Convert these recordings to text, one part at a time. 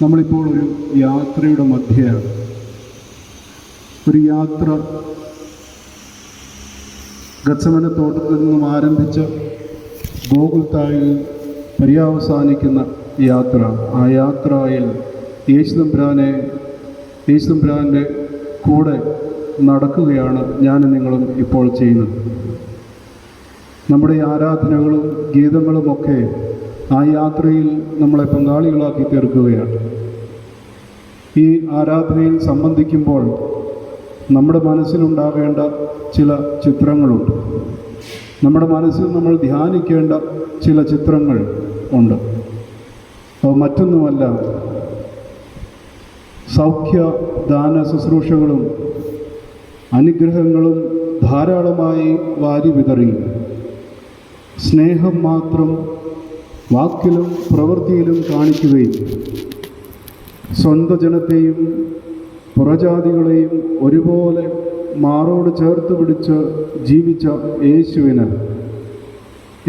നമ്മളിപ്പോൾ ഒരു യാത്രയുടെ മധ്യയാണ്. ഒരു യാത്ര ഗത്സമന തോട്ടത്തിൽ നിന്നും ആരംഭിച്ച് ഗോകുൽത്തായിൽ പര്യവസാനിക്കുന്ന യാത്ര. ആ യാത്രയിൽ യേശുതമ്പുരാൻ്റെ കൂടെ നടക്കുകയാണ് ഞാനും നിങ്ങളും ഇപ്പോൾ ചെയ്യുന്നത്. നമ്മുടെ ആരാധനകളും ഗീതങ്ങളുമൊക്കെ ആ യാത്രയിൽ നമ്മളെ പങ്കാളികളാക്കി തീർക്കുകയാണ്. ഈ ആരാധനയിൽ സംബന്ധിക്കുമ്പോൾ നമ്മുടെ മനസ്സിലുണ്ടാകേണ്ട ചില ചിത്രങ്ങളുണ്ട്. നമ്മുടെ മനസ്സിൽ നമ്മൾ ധ്യാനിക്കേണ്ട ചില ചിത്രങ്ങൾ ഉണ്ട്. അവ മറ്റൊന്നുമല്ല, സൗഖ്യദാന ശുശ്രൂഷകളും അനുഗ്രഹങ്ങളും ധാരാളമായി വാരി വിതറി സ്നേഹം മാത്രം വാക്കിലും പ്രവൃത്തിയിലും കാണിക്കുകയും സ്വന്തം ജനത്തെയും പുറജാതികളെയും ഒരുപോലെ മാറോട് ചേർത്ത് പിടിച്ച് ജീവിച്ച യേശുവിന്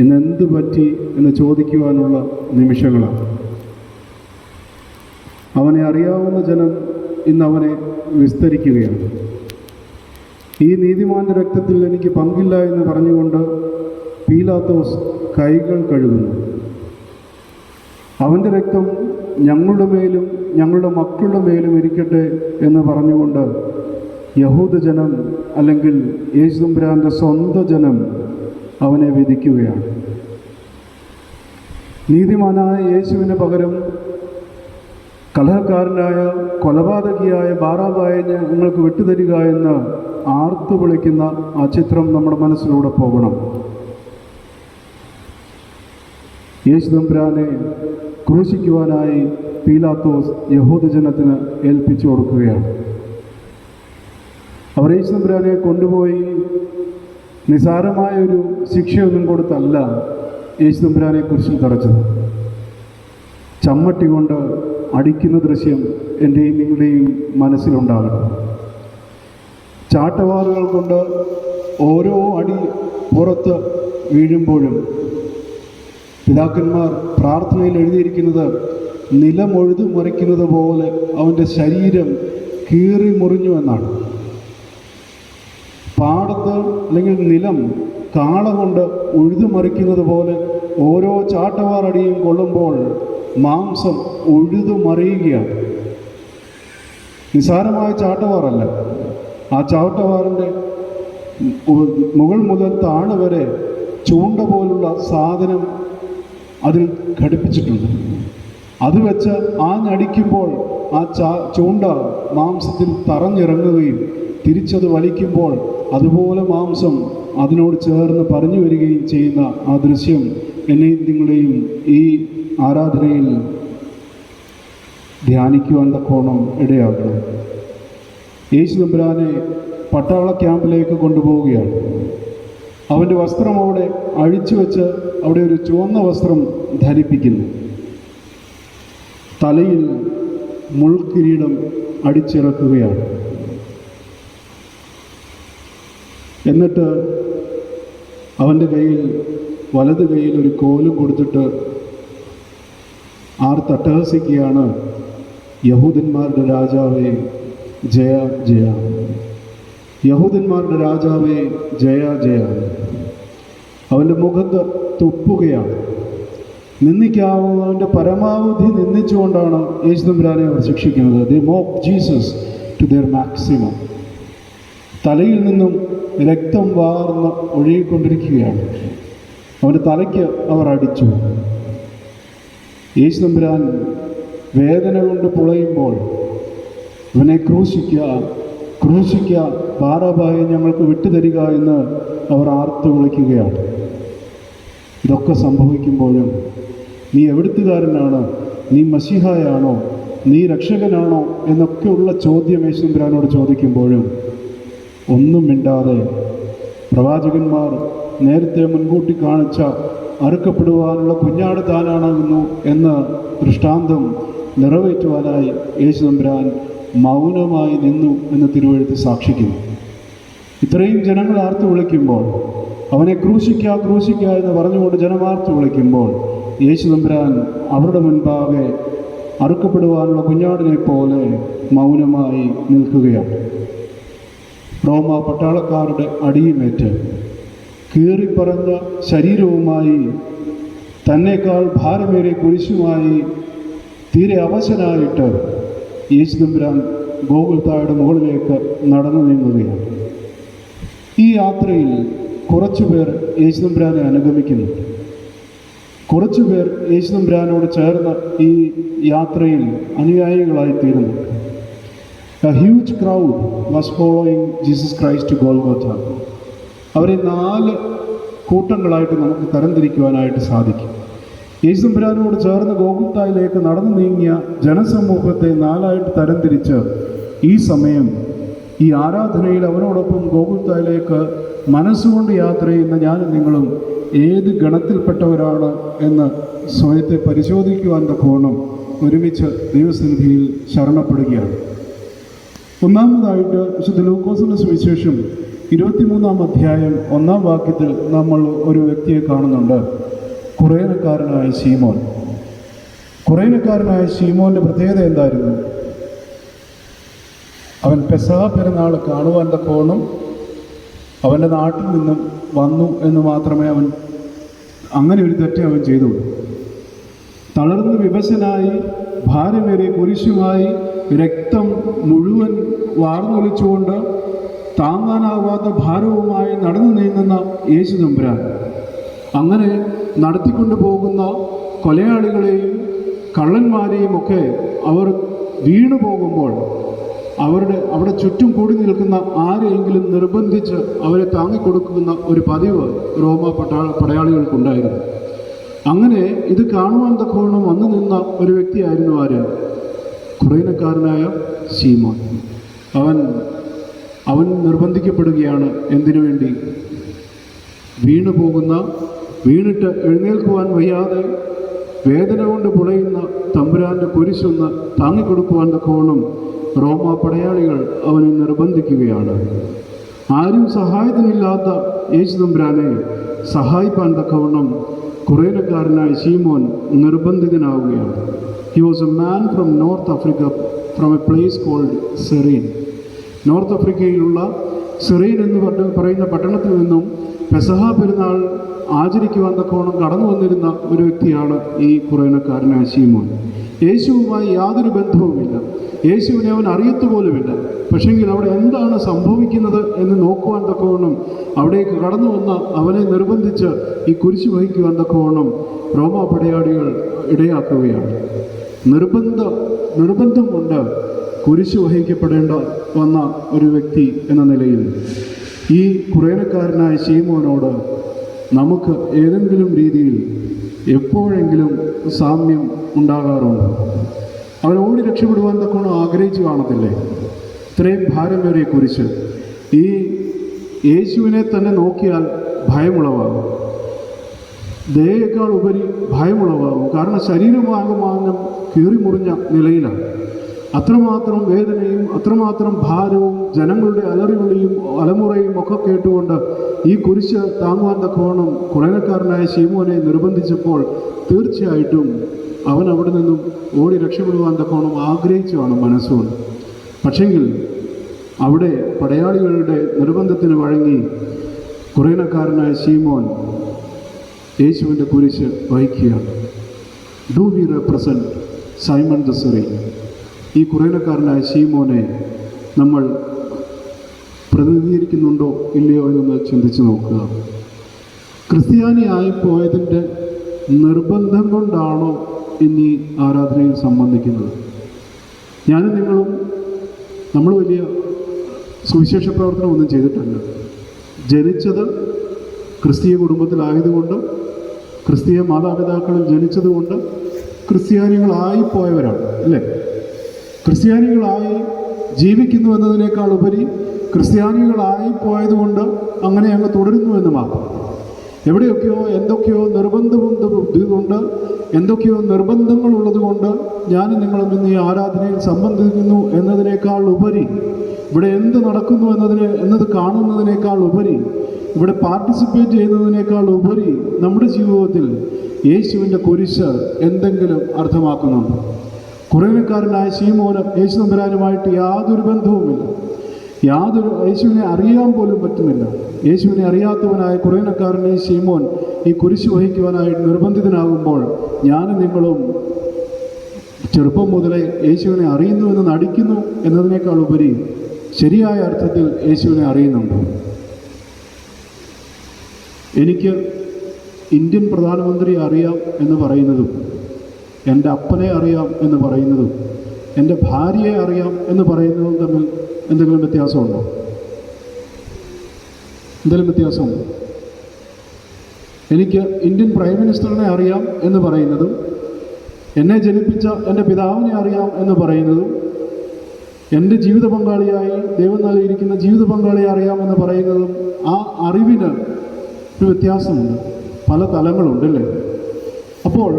ഇന്നെന്ത് പറ്റി എന്ന് ചോദിക്കുവാനുള്ള നിമിഷങ്ങളാണ്. അവനെ അറിയാവുന്ന ജനം ഇന്ന് അവനെ വിസ്തരിക്കുകയാണ്. ഈ നീതിമാന്റെ രക്തത്തിൽ എനിക്ക് പങ്കില്ല എന്ന് പറഞ്ഞുകൊണ്ട് പീലാത്തോസ് കൈകൾ കഴുകുന്നു. അവൻ്റെ രക്തം ഞങ്ങളുടെ മേലും ഞങ്ങളുടെ മക്കളുടെ മേലും ഇരിക്കട്ടെ എന്ന് പറഞ്ഞുകൊണ്ട് യഹൂദജനം, അല്ലെങ്കിൽ യേശുതമ്പുരാൻ്റെ സ്വന്തം ജനം അവനെ വിധിക്കുകയാണ്. നീതിമാനായ യേശുവിന് പകരം കലഹക്കാരനായ കൊലപാതകിയായ ബാറാബായെ ഞങ്ങൾക്ക് വിട്ടുതരിക എന്ന് ആർത്തു വിളിക്കുന്ന ആ ചിത്രം നമ്മുടെ മനസ്സിലൂടെ പോകണം. യേശുതമ്പുരാനെ ക്രൂശിക്കുവാനായി പീലാത്തോസ് യഹൂദജനത്തിന് ഏൽപ്പിച്ചു കൊടുക്കുകയാണ്. അവർ യേശുതമ്പുരാനെ കൊണ്ടുപോയി നിസാരമായൊരു ശിക്ഷയൊന്നും കൊടുത്തല്ല യേശുതമ്പുരാനെ കുരിശിൽ തറച്ചത്. ചമ്മട്ടി കൊണ്ട് അടിക്കുന്ന ദൃശ്യം എൻ്റെയും നിങ്ങളുടെയും മനസ്സിലുണ്ടാകണം. ചാട്ടവാറുകൾ കൊണ്ട് ഓരോ അടി പുറത്ത് വീഴുമ്പോഴും പിതാക്കന്മാർ പ്രാർത്ഥനയിൽ എഴുതിയിരിക്കുന്നത് നിലമൊഴുതു മറിക്കുന്നത് പോലെ അവൻ്റെ ശരീരം കീറി മുറിഞ്ഞു എന്നാണ്. പാടത്ത് അല്ലെങ്കിൽ നിലം കാള കൊണ്ട് ഉഴുതുമറിക്കുന്നത് പോലെ ഓരോ ചാട്ടവാറടിയും കൊള്ളുമ്പോൾ മാംസം ഉഴുതുമറിയുകയാണ്. നിസാരമായ ചാട്ടവാറല്ല. ആ ചാട്ടവാറിൻ്റെ മുകൾ മുതൽ താഴെ വരെ ചൂണ്ട പോലുള്ള സാധനം അതിൽ ഘടിപ്പിച്ചിട്ടുണ്ട്. അത് വെച്ച് ആഞ്ഞടിക്കുമ്പോൾ ആ ചൂണ്ട മാംസത്തിൽ തറഞ്ഞിറങ്ങുകയും തിരിച്ചത് വലിക്കുമ്പോൾ അതുപോലെ മാംസം അതിനോട് ചേർന്ന് പറഞ്ഞു വരികയും ചെയ്യുന്ന ആ ദൃശ്യം എന്നെയും നിങ്ങളെയും ഈ ആരാധനയിൽ ധ്യാനിക്കുവാൻ തക്കോണം ഇടയാക്കണം. യേശുതമ്പുരാനെ പട്ടാള ക്യാമ്പിലേക്ക് കൊണ്ടുപോവുകയാണ്. അവൻ്റെ വസ്ത്രം അവിടെ അഴിച്ചു വെച്ച് അവിടെ ഒരു ചുവന്ന വസ്ത്രം ധരിപ്പിക്കുന്നു. തലയിൽ മുൾക്കിരീടം അടിച്ചിറക്കുകയാണ്. എന്നിട്ട് അവൻ്റെ കയ്യിൽ വലത് കയ്യിൽ ഒരു കോലും കൊടുത്തിട്ട് ആർത്തട്ടഹസിക്കുകയാണ്, യഹൂദന്മാരുടെ രാജാവേ ജയ ജയ, യഹൂദന്മാരുടെ രാജാവേ ജയ ജയ. അവൻ്റെ മുഖത്ത് തുപ്പുകയാണ്. നിന്ദിക്കാവുന്നവൻ്റെ പരമാവധി നിന്ദിച്ചുകൊണ്ടാണ് യേശുതമ്പുരാനെ അവർ ശിക്ഷിക്കുന്നത്. They mock Jesus to their maximum. തലയിൽ നിന്നും രക്തം വാർന്ന് ഒഴുകിക്കൊണ്ടിരിക്കുകയാണ്. അവൻ്റെ തലയ്ക്ക് അവർ അടിച്ചു. യേശുതമ്പുരാൻ വേദന കൊണ്ട് പുളയുമ്പോൾ ഇവനെ ക്രൂശിക്കുക, ക്രൂശിക്കുക, ബാറാബായെ ഞങ്ങൾക്ക് വിട്ടുതരിക എന്ന് അവർ ആർത്തു വിളിക്കുകയാണ്. ഇതൊക്കെ സംഭവിക്കുമ്പോഴും നീ എവിടുത്തുകാരനാണ്, നീ മശിഹായാണോ, നീ രക്ഷകനാണോ എന്നൊക്കെയുള്ള ചോദ്യം യേശുതമ്പുരാനോട് ചോദിക്കുമ്പോഴും ഒന്നും മിണ്ടാതെ പ്രവാചകന്മാർ നേരത്തെ മുൻകൂട്ടി കാണിച്ച അറുക്കപ്പെടുവാനുള്ള കുഞ്ഞാട് താനാണെന്നു എന്ന ദൃഷ്ടാന്തം നിറവേറ്റുവാനായി യേശുതമ്പുരാൻ മൗനമായി നിന്നു എന്ന് തിരുവെഴുത്ത് സാക്ഷിക്കുന്നു. ഇത്രയും ജനങ്ങൾ ആർത്തു വിളിക്കുമ്പോൾ, അവനെ ക്രൂശിക്കുക ക്രൂശിക്കുക എന്ന് പറഞ്ഞുകൊണ്ട് ജനമാർത്തു വിളിക്കുമ്പോൾ യേശുതമ്പുരാൻ അവരുടെ മുൻപാകെ അറുക്കപ്പെടുവാനുള്ള കുഞ്ഞാടിനെ പോലെ മൗനമായി നിൽക്കുകയാണ്. റോമ പട്ടാളക്കാരുടെ അടിയുമേറ്റ് കീറിപ്പറഞ്ഞ ശരീരവുമായി തന്നേക്കാൾ ഭാരമേറിയ കുരിശുമായി തീരെ അവശനായിട്ട് യേശുദമ്പുരാൻ ഗോകുൽത്തായുടെ മുകളിലേക്ക് നടന്നു നീങ്ങുകയാണ്. ഈ യാത്രയിൽ കുറച്ചുപേർ യേശുദമ്പുരാനെ അനുഗമിക്കുന്നു. കുറച്ചുപേർ യേശുദമ്പുരാനോട് ചേർന്ന് ഈ യാത്രയിൽ അനുയായികളായിത്തീരുന്നു. A huge crowd was following Jesus Christ to Golgotha. അവരെ 4 കൂട്ടങ്ങളായിട്ട് നമുക്ക് തരംതിരിക്കുവാനായിട്ട് സാധിക്കും. യേശുദമ്പുരാനോട് ചേർന്ന് ഗോകുൽത്തായിലേക്ക് നടന്നു നീങ്ങിയ ജനസമൂഹത്തെ 4ആയിട്ട് തരംതിരിച്ച് ഈ സമയം ഈ ആരാധനയിൽ അവനോടൊപ്പം ഗോകുൽത്തായിലേക്ക് മനസ്സുകൊണ്ട് യാത്ര ചെയ്യുന്ന ഞാനും നിങ്ങളും ഏത് ഗണത്തിൽപ്പെട്ടവരാണ് എന്ന് സ്വയത്തെ പരിശോധിക്കുവാൻ തക്കവണ്ണം ഒരുമിച്ച് ദൈവസന്നിധിയിൽ ശരണപ്പെടുകയാണ്. ഒന്നാമതായിട്ട് വിശുദ്ധ ലൂക്കോസിന്റെ സുവിശേഷം 23-ാം അധ്യായം 1-ാം വാക്യത്തിൽ നമ്മൾ ഒരു വ്യക്തിയെ കാണുന്നുണ്ട്. കുറേനക്കാരനായ ശീമോൻ. കുറേനക്കാരനായ ശീമോന്റെ പ്രത്യേകത എന്തായിരുന്നു? അവൻ പെസഹ പെരുന്നാൾ കാണുവാൻ തക്കവണ്ണം അവൻ്റെ നാട്ടിൽ നിന്നും വന്നു എന്ന് മാത്രമേ അവൻ അങ്ങനെ ഒരു തെറ്റ് അവൻ ചെയ്തു. തളർന്ന് വിവശനായി ഭാരമേറിയ കുരിശുമായി രക്തം മുഴുവൻ വാർന്നൊലിച്ചുകൊണ്ട് താങ്ങാനാവാത്ത ഭാരവുമായി നടന്നു നീങ്ങുന്ന യേശുദമ്പുരാൻ അങ്ങനെ നടത്തിക്കൊണ്ടു പോകുന്ന കൊലയാളികളെയും കള്ളന്മാരെയും ഒക്കെ അവർ വീണു പോകുമ്പോൾ അവിടെ ചുറ്റും കൂടി നിൽക്കുന്ന ആരെയെങ്കിലും നിർബന്ധിച്ച് അവരെ താങ്ങിക്കൊടുക്കുന്ന ഒരു പതിവ് റോമ പടയാളികൾക്കുണ്ടായിരുന്നു. അങ്ങനെ ഇത് കാണുവാൻ തക്കവണ്ണം വന്നു നിന്ന ഒരു വ്യക്തിയായിരുന്നു ആര്? കുറേനക്കാരനായ ശീമോൻ. അവൻ നിർബന്ധിക്കപ്പെടുകയാണ്. എന്തിനു വേണ്ടി? വീണിട്ട് എഴുന്നേൽക്കുവാൻ വയ്യാതെ വേദന കൊണ്ട് പുളയുന്ന തമ്പുരാൻ്റെ കുരിശൊന്ന് താങ്ങിക്കൊടുക്കുവാൻ തക്കവണ്ണം റോമ പടയാളികൾ അവനെ നിർബന്ധിക്കുകയാണ്. ആരും സഹായത്തിനില്ലാത്ത യേശുദമ്പുരാനെ സഹായിപ്പാൻ തക്കവണ്ണം കുറേനക്കാരനായ ശീമോൻ നിർബന്ധിതനാവുകയാണ്. He was a man from North Africa, from a place called Cyrene. North ആഫ്രിക്കയിലുള്ള സിറീൻ എന്ന് പറയുന്ന പട്ടണത്തിൽ നിന്നും പെസഹ പെരുന്നാൾ ആചരിക്കുവാൻ തക്കവണ്ണം കടന്നു വന്നിരുന്ന ഒരു വ്യക്തിയാണ് ഈ കുറേനക്കാരനായ ശീമോൻ. യേശുവുമായി യാതൊരു ബന്ധവുമില്ല. യേശുവിനെ അവൻ അറിയത്തുപോലുമില്ല. പക്ഷെങ്കിൽ അവിടെ എന്താണ് സംഭവിക്കുന്നത് എന്ന് നോക്കുവാൻ തക്കവണ്ണം അവിടേക്ക് കടന്നു വന്ന അവനെ നിർബന്ധിച്ച് ഈ കുരിശ് വഹിക്കുവാൻ തക്കവണ്ണം റോമ പടയാളികൾ ഇടയാക്കുകയാണ്. നിർബന്ധം കൊണ്ട് കുരിശ് വഹിക്കപ്പെടേണ്ട വന്ന ഒരു വ്യക്തി എന്ന നിലയിൽ ഈ കുറേനക്കാരനായ ശീമോനോട് നമുക്ക് ഏതെങ്കിലും രീതിയിൽ എപ്പോഴെങ്കിലും സാമ്യം ഉണ്ടാകാറുണ്ട്. അവൻ ഓടി രക്ഷപ്പെടുവാൻ തക്കവണ്ണം ആഗ്രഹിച്ചു കാണത്തില്ലേ? ഇത്രയും ഭാരമേറിയ കുരിശ്. ഈ യേശുവിനെ തന്നെ നോക്കിയാൽ ഭയമുളവാകും. ദയയേക്കാൾ ഉപരി ഭയമുളവാകും. കാരണം ശരീരമാകമാനം കീറിമുറിഞ്ഞ നിലയിലാണ്. അത്രമാത്രം വേദനയും അത്രമാത്രം ഭാരവും ജനങ്ങളുടെ അലറിവിളിയും അലമുറയും ഒക്കെ കേട്ടുകൊണ്ട് ഈ കുരിശ് താങ്ങുവാൻ തക്കവണ്ണം കുറേനക്കാരനായ ശീമോനെ നിർബന്ധിച്ചപ്പോൾ തീർച്ചയായിട്ടും അവൻ അവിടെ നിന്നും ഓടി രക്ഷപ്പെടുവാൻ തക്കവണ്ണം ആഗ്രഹിച്ചുമാണ് മനസ്സുകൊണ്ട്. പക്ഷെങ്കിൽ അവിടെ പടയാളികളുടെ നിർബന്ധത്തിന് വഴങ്ങി കുറേനക്കാരനായ ശീമോൻ യേശുവിൻ്റെ കുരിശ് വഹിക്കുകയാണ്. Do we represent Simon the Cyrene? ഈ കുറേനക്കാരനായ ശീമോനെ നമ്മൾ പ്രതിനിധീകരിക്കുന്നുണ്ടോ ഇല്ലയോ എന്നൊന്ന് ചിന്തിച്ച് നോക്കുക. ക്രിസ്ത്യാനിയായി പോയതിൻ്റെ നിർബന്ധം കൊണ്ടാണോ ഇനി ആരാധനയിൽ സംബന്ധിക്കുന്നത്? ഞാനും നിങ്ങളും നമ്മൾ വലിയ സുവിശേഷ പ്രവർത്തനമൊന്നും ചെയ്തിട്ടല്ല. ജനിച്ചത് ക്രിസ്തീയ കുടുംബത്തിലായതുകൊണ്ട്, ക്രിസ്തീയ മാതാപിതാക്കളിൽ ജനിച്ചതുകൊണ്ട് ക്രിസ്ത്യാനികളായി പോയവരാണ്, അല്ലേ? ക്രിസ്ത്യാനികളായി ജീവിക്കുന്നു എന്നതിനേക്കാൾ ഉപരി ക്രിസ്ത്യാനികളായി പോയതുകൊണ്ട് അങ്ങനെ അങ്ങ് തുടരുന്നു എന്ന് മാത്രം. എവിടെയൊക്കെയോ എന്തൊക്കെയോ ഇതുകൊണ്ട് എന്തൊക്കെയോ നിർബന്ധങ്ങളുള്ളത് കൊണ്ട് ഞാനും നിങ്ങളും ഇന്ന് ഈ ആരാധനയിൽ സംബന്ധിക്കുന്നു എന്നതിനേക്കാൾ ഉപരി, ഇവിടെ എന്ത് നടക്കുന്നു എന്നത് കാണുന്നതിനേക്കാൾ ഉപരി, ഇവിടെ പാർട്ടിസിപ്പേറ്റ് ചെയ്യുന്നതിനേക്കാൾ ഉപരി നമ്മുടെ ജീവിതത്തിൽ യേശുവിൻ്റെ കുരിശ് എന്തെങ്കിലും അർത്ഥമാക്കുന്നുണ്ട്. കുറേനക്കാരനായ ശീമോന് യേശു തമ്പുരാനുമായിട്ട് യാതൊരു ബന്ധവുമില്ല, യേശുവിനെ അറിയാൻ പോലും പറ്റുന്നില്ല. യേശുവിനെ അറിയാത്തവനായ കുറേനക്കാരനെ ശീമോൻ ഈ കുരിശ് വഹിക്കുവാനായിട്ട് നിർബന്ധിതനാകുമ്പോൾ ഞാനും നിങ്ങളും ചെറുപ്പം മുതലേ യേശുവിനെ അറിയുന്നു എന്ന് നടിക്കുന്നു എന്നതിനേക്കാൾ ഉപരി ശരിയായ അർത്ഥത്തിൽ യേശുവിനെ അറിയുന്നുണ്ട്. എനിക്ക് ഇന്ത്യൻ പ്രധാനമന്ത്രിയെ അറിയാം എന്ന് പറയുന്നതും എൻ്റെ അപ്പനെ അറിയാം എന്ന് പറയുന്നതും എൻ്റെ ഭാര്യയെ അറിയാം എന്ന് പറയുന്നതും തമ്മിൽ എന്തെങ്കിലും വ്യത്യാസമുണ്ടോ? എന്തെങ്കിലും വ്യത്യാസമുണ്ടോ? എനിക്ക് ഇന്ത്യൻ പ്രൈം മിനിസ്റ്ററിനെ അറിയാം എന്ന് പറയുന്നതും എന്നെ ജനിപ്പിച്ച എൻ്റെ പിതാവിനെ അറിയാം എന്ന് പറയുന്നതും എൻ്റെ ജീവിത പങ്കാളിയായി ദൈവം നൽകിയിരിക്കുന്ന ജീവിത പങ്കാളിയെ അറിയാമെന്ന് പറയുന്നതും ആ അറിവിന് ഒരു വ്യത്യാസമുണ്ട്, പല തലങ്ങളുണ്ടല്ലേ. അപ്പോൾ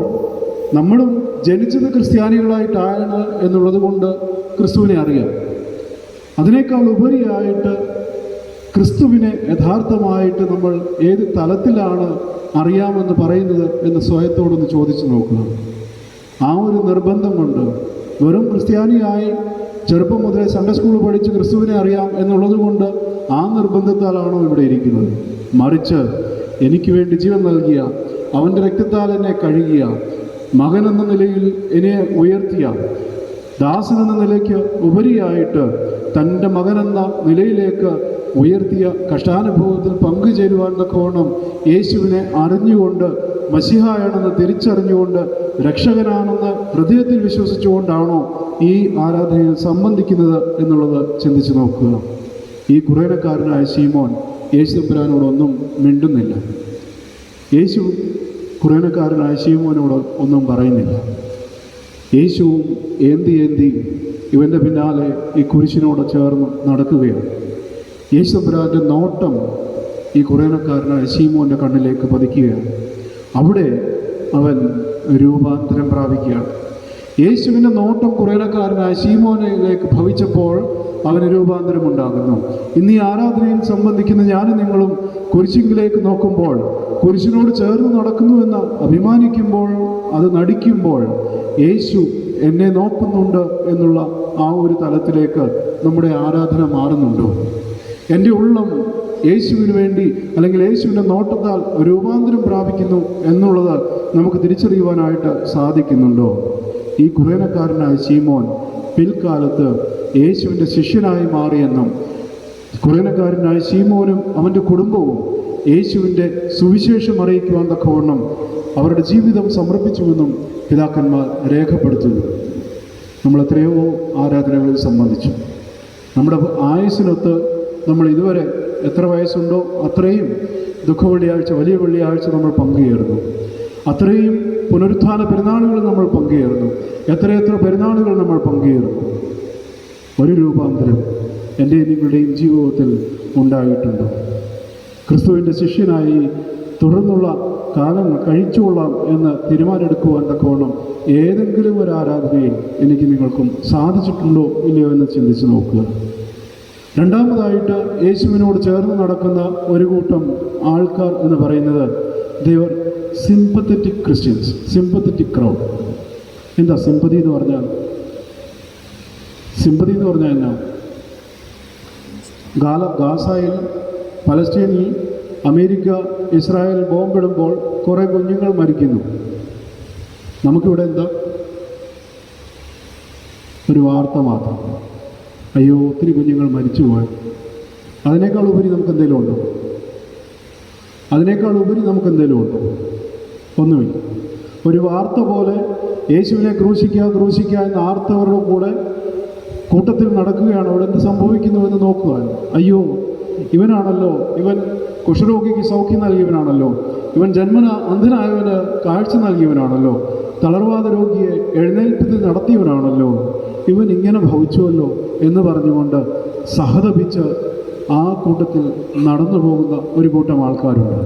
നമ്മളും ജനിച്ചത് ക്രിസ്ത്യാനികളായിട്ടാണ് എന്നുള്ളത് കൊണ്ട് ക്രിസ്തുവിനെ അറിയാം. അതിനേക്കാൾ ഉപരിയായിട്ട് ക്രിസ്തുവിനെ യഥാർത്ഥമായിട്ട് നമ്മൾ ഏത് തലത്തിലാണ് അറിയാമെന്ന് പറയുന്നത് എന്ന് സ്വയത്തോടൊന്ന് ചോദിച്ചു നോക്കുക. ആ ഒരു നിർബന്ധം കൊണ്ട് വെറും ക്രിസ്ത്യാനിയായി ചെറുപ്പം മുതലേ സൺഡേ സ്കൂൾ പഠിച്ച് ക്രിസ്തുവിനെ അറിയാം എന്നുള്ളത് കൊണ്ട് ആ നിർബന്ധത്താലാണോ ഇവിടെ ഇരിക്കുന്നത്? മറിച്ച് എനിക്ക് വേണ്ടി ജീവൻ നൽകിയ, അവൻ്റെ രക്തത്താൽ എന്നെ കഴുകിയ, മകൻ എന്ന നിലയിൽ എന്നെ ഉയർത്തിയ, ദാസൻ എന്ന നിലയ്ക്ക് ഉപരിയായിട്ട് തൻ്റെ മകനെന്ന നിലയിലേക്ക് ഉയർത്തിയ കഷ്ടാനുഭവത്തിൽ പങ്കുചേരുവാൻ തക്കവണ്ണം യേശുവിനെ അറിഞ്ഞുകൊണ്ട് മശിഹായാണെന്ന് തിരിച്ചറിഞ്ഞുകൊണ്ട് രക്ഷകനാണെന്ന് ഹൃദയത്തിൽ വിശ്വസിച്ചുകൊണ്ടാണോ ഈ ആരാധനയിൽ സംബന്ധിക്കുന്നത് എന്നുള്ളത് ചിന്തിച്ചു നോക്കുക. ഈ കുറേനക്കാരനായ ശീമോൻ യേശു തമ്പുരാനോടൊന്നും മിണ്ടുന്നില്ല. യേശു കുറേനക്കാരനായ ശീമോനോട് ഒന്നും പറയുന്നില്ല. യേശുവും ഏന്തി ഇവൻ്റെ പിന്നാലെ ഈ കുരിശിനോട് ചേർന്ന് നടക്കുകയാണ്. യേശു തമ്പുരാൻ്റെ നോട്ടം ഈ കുറേനക്കാരനായ ശീമോൻ്റെ കണ്ണിലേക്ക് പതിക്കുകയാണ്. അവിടെ അവൻ രൂപാന്തരം പ്രാപിക്കുകയാണ്. യേശുവിൻ്റെ നോട്ടം കുറേനക്കാരനായ ശീമോനിലേക്ക് ഭവിച്ചപ്പോൾ അവന് രൂപാന്തരം ഉണ്ടാകുന്നു. ഇന്ന് ഈ ആരാധനയിൽ സംബന്ധിക്കുന്ന ഞാനും നിങ്ങളും കുരിശിലേക്ക് നോക്കുമ്പോൾ, കുരിശിനോട് ചേർന്ന് നടക്കുന്നുവെന്ന് അഭിമാനിക്കുമ്പോൾ, അത് നടിക്കുമ്പോൾ യേശു എന്നെ നോക്കുന്നുണ്ട് എന്നുള്ള ആ ഒരു തലത്തിലേക്ക് നമ്മുടെ ആരാധന മാറുന്നുണ്ടോ? എൻ്റെ ഉള്ളം യേശുവിന് വേണ്ടി അല്ലെങ്കിൽ യേശുവിൻ്റെ നോട്ടത്താൽ രൂപാന്തരം പ്രാപിക്കുന്നു എന്നുള്ളത് നമുക്ക് തിരിച്ചറിയുവാനായിട്ട് സാധിക്കുന്നുണ്ടോ? ഈ കുറേനക്കാരനായ ശീമോൻ പിൽക്കാലത്ത് യേശുവിൻ്റെ ശിഷ്യനായി മാറിയെന്നും കുറേനക്കാരനായ ശീമോനും അവൻ്റെ കുടുംബവും യേശുവിൻ്റെ സുവിശേഷം അറിയിക്കുവാൻ തക്കവണ്ണം അവരുടെ ജീവിതം സമർപ്പിച്ചുവെന്നും പിതാക്കന്മാർ രേഖപ്പെടുത്തുന്നു. നമ്മൾ എത്രയോ ആരാധനകളിൽ സംബന്ധിച്ചു. നമ്മുടെ ആയുസ്സിനൊത്ത് നമ്മൾ ഇതുവരെ എത്ര വയസ്സുണ്ടോ അത്രയും ദുഃഖവെള്ളിയാഴ്ച, വലിയ വെള്ളിയാഴ്ച നമ്മൾ പങ്കുചേർന്നു. അത്രയും പുനരുത്ഥാന പെരുന്നാളുകൾ നമ്മൾ പങ്കുചേർന്നു. എത്രയെത്ര പെരുന്നാളുകൾ നമ്മൾ പങ്കുചേർന്നു. ഒരു രൂപാന്തരം എൻ്റെ നിങ്ങളുടെയും ജീവിതത്തിൽ ഉണ്ടായിട്ടുണ്ടോ? ക്രിസ്തുവിൻ്റെ ശിഷ്യനായി തുടർന്നുള്ള കാലങ്ങൾ കഴിച്ചുകൊള്ളാം എന്ന് തീരുമാനമെടുക്കുവാൻ തക്കവണ്ണം ഏതെങ്കിലും ഒരു ആരാധനയിൽ എനിക്ക് നിങ്ങൾക്കും സാധിച്ചിട്ടുണ്ടോ ഇല്ലയോ എന്ന് ചിന്തിച്ച് നോക്കുക. രണ്ടാമതായിട്ട് യേശുവിനോട് ചേർന്ന് നടക്കുന്ന ഒരു കൂട്ടം ആൾക്കാർ എന്ന് പറയുന്നത് Devar sympathetic Christians, sympathetic crowd. എന്താ സിമ്പതി എന്ന് പറഞ്ഞാൽ? സിമ്പതി എന്ന് പറഞ്ഞാൽ എന്നാ? ഗാസയിൽ, പലസ്തീനിൽ അമേരിക്ക ഇസ്രായേൽ ബോംബിടുമ്പോൾ കുറേ കുഞ്ഞുങ്ങൾ മരിക്കുന്നു. നമുക്കിവിടെ എന്താ? ഒരു വാർത്ത മാത്രം. അയ്യോ ഒത്തിരി കുഞ്ഞുങ്ങൾ മരിച്ചുപോയി. അതിനേക്കാൾ ഉപരി നമുക്ക് എന്തെങ്കിലും ഉണ്ടോ? അതിനേക്കാൾ ഉപരി നമുക്ക് എന്തെങ്കിലും ഉണ്ടോ? ഒന്നുമില്ല. ഒരു വാർത്ത പോലെ യേശുവിനെ ക്രൂശിക്കുക എന്ന ആർത്തവരുടെ കൂടെ കൂട്ടത്തിൽ നടക്കുകയാണ്. അവിടെ എന്ത് സംഭവിക്കുന്നുവെന്ന് നോക്കുക. അയ്യോ ഇവനാണല്ലോ, ഇവൻ കുഷ്ഠരോഗിക്ക് സൗഖ്യം നൽകിയവനാണല്ലോ, ഇവൻ ജന്മന അന്ധനായവന് കാഴ്ച നൽകിയവനാണല്ലോ, തളർവാദ രോഗിയെ എഴുന്നേൽപ്പത്തിൽ നടത്തിയവനാണല്ലോ, ഇവൻ ഇങ്ങനെ ഭവിച്ചുവല്ലോ എന്ന് പറഞ്ഞുകൊണ്ട് സഹതപിച്ച് ആ കൂട്ടത്തിൽ നടന്നു പോകുന്ന ഒരു കൂട്ടം ആൾക്കാരുണ്ട്.